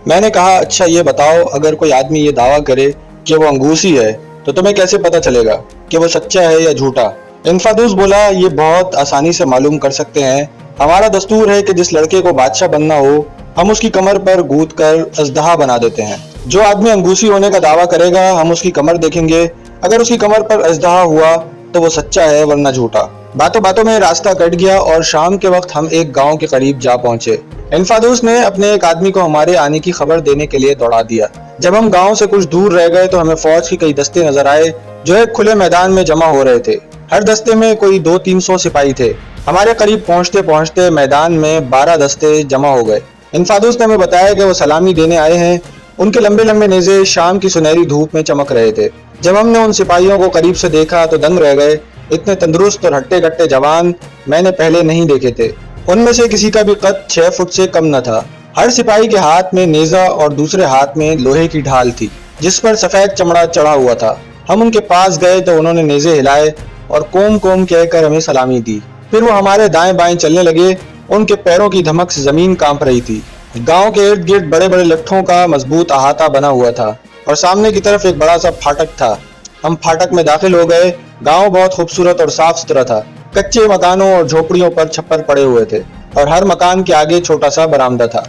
میں نے کہا اچھا یہ بتاؤ اگر کوئی آدمی یہ دعویٰ کرے کہ وہ انگوسی ہے تو تمہیں کیسے پتہ چلے گا کہ وہ سچا ہے یا جھوٹا؟ انفادوس بولا یہ بہت آسانی سے معلوم کر سکتے ہیں، ہمارا دستور ہے کہ جس لڑکے کو بادشاہ بننا ہو ہم اس کی کمر پر گوت کر اژدہا بنا دیتے ہیں۔ جو آدمی انگوسی ہونے کا دعویٰ کرے گا ہم اس کی کمر دیکھیں گے، اگر اس کی کمر پر اژدہا ہوا تو وہ سچا ہے ورنہ جھوٹا۔ باتوں باتوں میں راستہ کٹ گیا اور شام کے وقت ہم ایک گاؤں کے قریب جا پہنچے۔ انفادوس نے اپنے ایک آدمی کو ہمارے آنے کی خبر دینے کے لیے دوڑا دیا۔ جب ہم گاؤں سے کچھ دور رہ گئے تو ہمیں فوج کے کئی دستے نظر آئے جو ایک کھلے میدان میں جمع ہو رہے تھے۔ ہر دستے میں کوئی 200-300 سپاہی تھے۔ ہمارے قریب پہنچتے پہنچتے میدان میں 12 دستے جمع ہو گئے۔ انفادوس نے ہمیں بتایا کہ وہ سلامی دینے آئے ہیں۔ ان کے لمبے لمبے نیزے شام کی سنہری دھوپ میں چمک رہے تھے۔ جب ہم نے ان سپاہیوں کو قریب سے دیکھا تو دنگ رہ گئے۔ اتنے تندرست اور ہٹے کٹے جوان میں نے پہلے نہیں دیکھے تھے۔ ان میں سے کسی کا بھی قد 6 فٹ سے کم نہ تھا۔ ہر سپاہی کے ہاتھ میں نیزہ اور دوسرے ہاتھ میں لوہے کی ڈھال تھی جس پر سفید چمڑا چڑھا ہوا تھا۔ ہم ان کے پاس گئے تو انہوں نے نیزے ہلائے اور کوم کوم کہہ کر ہمیں سلامی دی۔ پھر وہ ہمارے دائیں بائیں چلنے لگے۔ ان کے پیروں کی دھمک سے زمین کانپ رہی تھی۔ گاؤں کے ارد گرد بڑے بڑے لٹھوں کا مضبوط احاطہ بنا ہوا تھا اور سامنے کی طرف ایک بڑا سا پھاٹک تھا۔ ہم پھاٹک میں داخل ہو گئے۔ گاؤں بہت خوبصورت اور صاف ستھرا تھا۔ کچے مکانوں اور جھوپڑیوں پر چھپر پڑے ہوئے تھے اور ہر مکان کے آگے چھوٹا سا برآمدہ تھا۔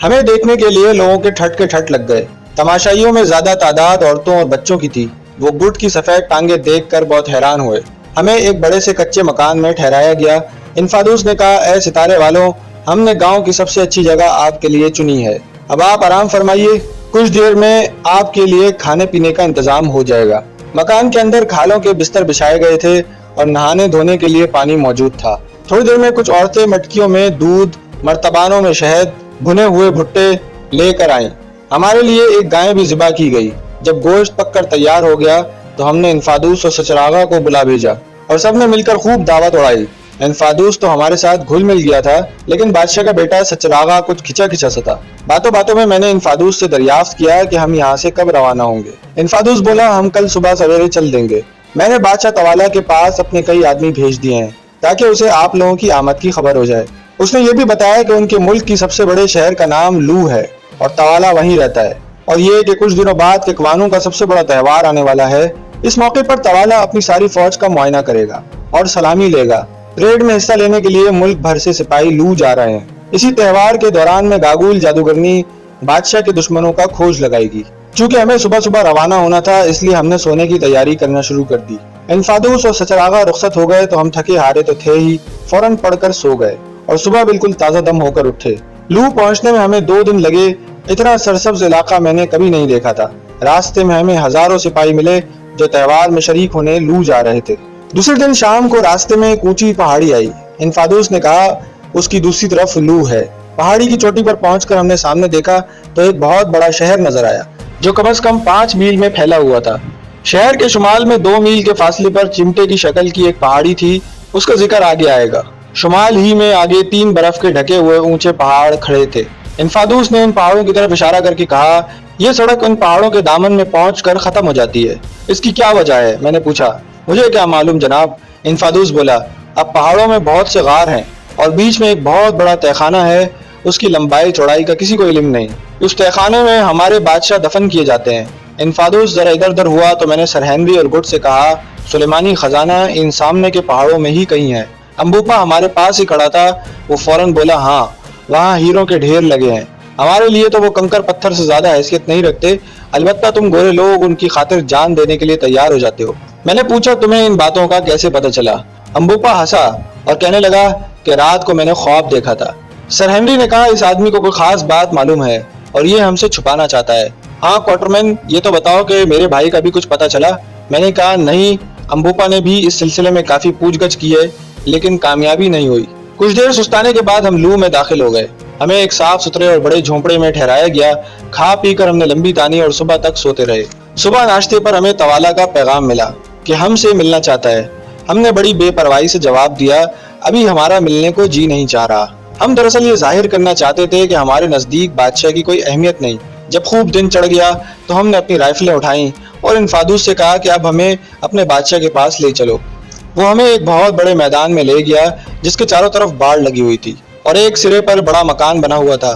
ہمیں دیکھنے کے لیے لوگوں کے ٹھٹ لگ گئے۔ تماشائیوں میں زیادہ تعداد عورتوں اور بچوں کی تھی۔ وہ گٹ کی سفید ٹانگیں دیکھ کر بہت حیران ہوئے۔ ہمیں ایک بڑے سے کچے مکان میں ٹھہرایا گیا۔ انفادوس نے کہا اے ستارے والوں، ہم نے گاؤں کی سب سے اچھی جگہ آپ کے لیے چنی ہے۔ اب آپ آرام فرمائیے، کچھ دیر میں آپ کے لیے کھانے پینے کا انتظام ہو جائے گا۔ مکان کے اندر کھالوں کے بستر بچھائے گئے تھے اور نہانے دھونے کے لیے پانی موجود تھا۔ تھوڑی دیر میں کچھ عورتیں مٹکیوں میں دودھ، مرتبانوں میں شہد، بھنے ہوئے بھٹے لے کر آئیں۔ ہمارے لیے ایک گائے بھی ذبح کی گئی۔ جب گوشت پک کر تیار ہو گیا تو ہم نے انفادوس اور سچراغا کو بلا بھیجا اور سب نے مل کر خوب دعوت اڑائی۔ انفادوس تو ہمارے ساتھ گھل مل گیا تھا لیکن بادشاہ کا بیٹا سچراغا کچھ کھچا سا تھا۔ باتوں باتوں میں نے انفادوس سے دریافت کیا کہ ہم یہاں سے کب روانہ ہوں گے۔ انفادوس بولا ہم کل صبح سویرے چل دیں گے۔ میں نے بادشاہ طوالا کے پاس اپنے کئی آدمی بھیج دیے ہیں تاکہ اسے آپ لوگوں کی آمد کی خبر ہو جائے۔ اس نے یہ بھی بتایا کہ ان کے ملک کی سب سے بڑے شہر کا نام لو ہے اور طوالا وہیں رہتا ہے، اور یہ کہ کچھ دنوں بعد ککوانوں کا سب سے بڑا تہوار آنے والا ہے۔ اس موقع پر طوالا اپنی ساری فوج کا معائنہ کرے گا اور سلامی لے گا۔ پریڈ میں حصہ لینے کے لیے ملک بھر سے سپاہی لو جا رہے ہیں۔ اسی تہوار کے دوران میں گاگول جادوگرنی بادشاہ کے دشمنوں کا کھوج لگائے گی۔ چونکہ ہمیں صبح صبح روانہ ہونا تھا اس لیے ہم نے سونے کی تیاری کرنا شروع کر دی۔ انفادوس اور سچراغا رخصت ہو گئے تو ہم تھکے ہارے تو تھے ہی، فوراً پڑھ کر سو گئے اور صبح بالکل تازہ دم ہو کر اٹھے۔ لو پہنچنے میں ہمیں 2 دن لگے۔ اتنا سرسبز علاقہ میں نے کبھی نہیں دیکھا تھا۔ راستے میں ہمیں ہزاروں سپاہی ملے جو تہوار میں شریک ہونے لو جا رہے تھے۔ دوسرے دن شام کو راستے میں ایک اونچی پہاڑی آئی۔ انفادوس نے کہا اس کی دوسری طرف لو ہے۔ پہاڑی کی چوٹی پر پہنچ کر ہم نے سامنے دیکھا تو ایک بہت بڑا شہر نظر آیا جو کم از کم 5 میل میں پھیلا ہوا تھا۔ شہر کے شمال میں 2 میل کے فاصلے پر چمٹے کی شکل کی ایک پہاڑی تھی، اس کا ذکر آگے آئے گا۔ شمال ہی میں آگے 3 برف کے ڈھکے ہوئے اونچے پہاڑ کھڑے تھے۔ انفادوس نے ان پہاڑوں کی طرف اشارہ کر کے کہا یہ سڑک ان پہاڑوں کے دامن میں پہنچ کر ختم ہو جاتی ہے، اس کی کیا وجہ ہے؟ میں نے پوچھا مجھے کیا معلوم جناب۔ انفادوس بولا اب پہاڑوں میں بہت سے غار ہیں اور بیچ میں ایک بہت بڑا تہخانہ ہے، اس کی لمبائی چوڑائی کا کسی کو علم نہیں۔ اس تہخانے میں ہمارے بادشاہ دفن کیے جاتے ہیں۔ انفادوس ذرا ادھر ادھر ہوا تو میں نے سر ہنری اور گٹ سے کہا سلیمانی خزانہ ان سامنے کے پہاڑوں میں ہی کہیں ہے۔ امبوپا ہمارے پاس ہی کھڑا تھا، وہ فوراً بولا ہاں وہاں ہیروں کے ڈھیر لگے ہیں، ہمارے لیے تو وہ کنکر پتھر سے زیادہ حیثیت نہیں رکھتے، البتہ تم گورے لوگ ان کی خاطر جان دینے کے لیے تیار ہو جاتے ہو۔ میں نے پوچھا تمہیں ان باتوں کا کیسے پتہ چلا؟ امبوپا ہنسا اور کہنے لگا کہ رات کو میں نے خواب دیکھا تھا۔ سر ہنری نے کہا اس آدمی کو کوئی خاص بات معلوم ہے اور یہ ہم سے چھپانا چاہتا ہے۔ ہاں کوارٹرمین یہ تو بتاؤ کہ میرے بھائی کا بھی کچھ پتہ چلا؟ میں نے کہا نہیں، امبوپا نے بھی اس سلسلے میں کافی پوچھ گچھ کی ہے لیکن کامیابی نہیں ہوئی۔ کچھ دیر سستانے کے بعد ہم لو میں داخل ہو گئے۔ ہمیں ایک صاف ستھرے اور بڑے جھونپڑے میں ٹھہرایا گیا۔ کھا پی کر ہم نے لمبی تانی اور صبح تک سوتے رہے۔ صبح ناشتے پر ہمیں طوالا کا پیغام ملا کہ ہم سے ملنا چاہتا ہے۔ ہم نے بڑی بے پرواہی سے جواب دیا ابھی ہمارا ملنے کو جی نہیں چاہ رہا۔ ہم دراصل یہ ظاہر کرنا چاہتے تھے کہ ہمارے نزدیک بادشاہ کی کوئی اہمیت نہیں۔ جب خوب دن چڑھ گیا تو ہم نے اپنی رائفلیں اٹھائیں اور انفادوس سے کہا کہ اب ہمیں اپنے بادشاہ کے پاس لے چلو۔ وہ ہمیں ایک بہت بڑے میدان میں لے گیا جس کے چاروں طرف باڑ لگی ہوئی تھی اور ایک سرے پر بڑا مکان بنا ہوا تھا۔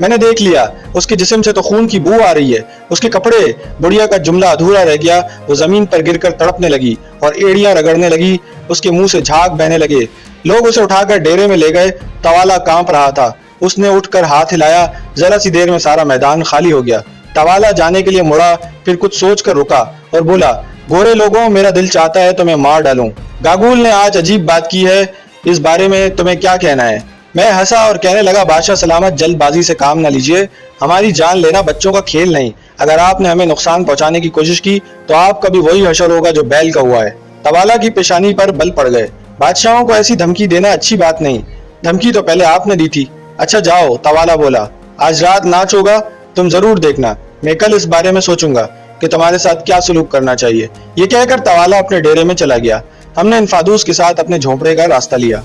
میں نے دیکھ لیا، اس کے جسم سے تو خون کی بو آ رہی ہے، اس کے کپڑے۔ بڑھیا کا جملہ ادھورا رہ گیا، وہ زمین پر گر کر تڑپنے لگی اور ایڑیاں رگڑنے لگی، اس کے منہ سے جھاگ بہنے لگے۔ لوگ اسے اٹھا کر ڈیرے میں لے گئے۔ توالا کانپ رہا تھا، اس نے اٹھ کر ہاتھ ہلایا، ذرا سی دیر میں سارا میدان خالی ہو گیا۔ توالا جانے کے لیے مڑا، پھر کچھ سوچ کر رکا اور بولا، گورے لوگوں، میرا دل چاہتا ہے تمہیں مار ڈالوں۔ گاگول نے آج عجیب بات کی ہے، اس بارے میں تمہیں کیا کہنا ہے؟ میں ہنسا اور کہنے لگا، بادشاہ سلامت، جلد بازی سے کام نہ لیجیے، ہماری جان لینا بچوں کا کھیل نہیں، اگر آپ نے ہمیں نقصان پہنچانے کی کوشش کی تو آپ کا بھی وہی حشر ہوگا جو بیل کا ہوا ہے۔ توالا کی پیشانی پر بل پڑ گئے۔ بادشاہوں کو ایسی دھمکی دینا اچھی بات نہیں، دھمکی تو پہلے آپ نے دی تھی۔ اچھا جاؤ، توالا بولا، آج رات ناچ ہوگا، تم ضرور دیکھنا، میں کل اس بارے میں سوچوں گا کہ تمہارے ساتھ کیا سلوک کرنا چاہیے۔ یہ کہہ کر توالا اپنے ڈیرے میں چلا گیا۔ ہم نے انفادوس کے ساتھ اپنے جھونپڑے کا راستہ لیا۔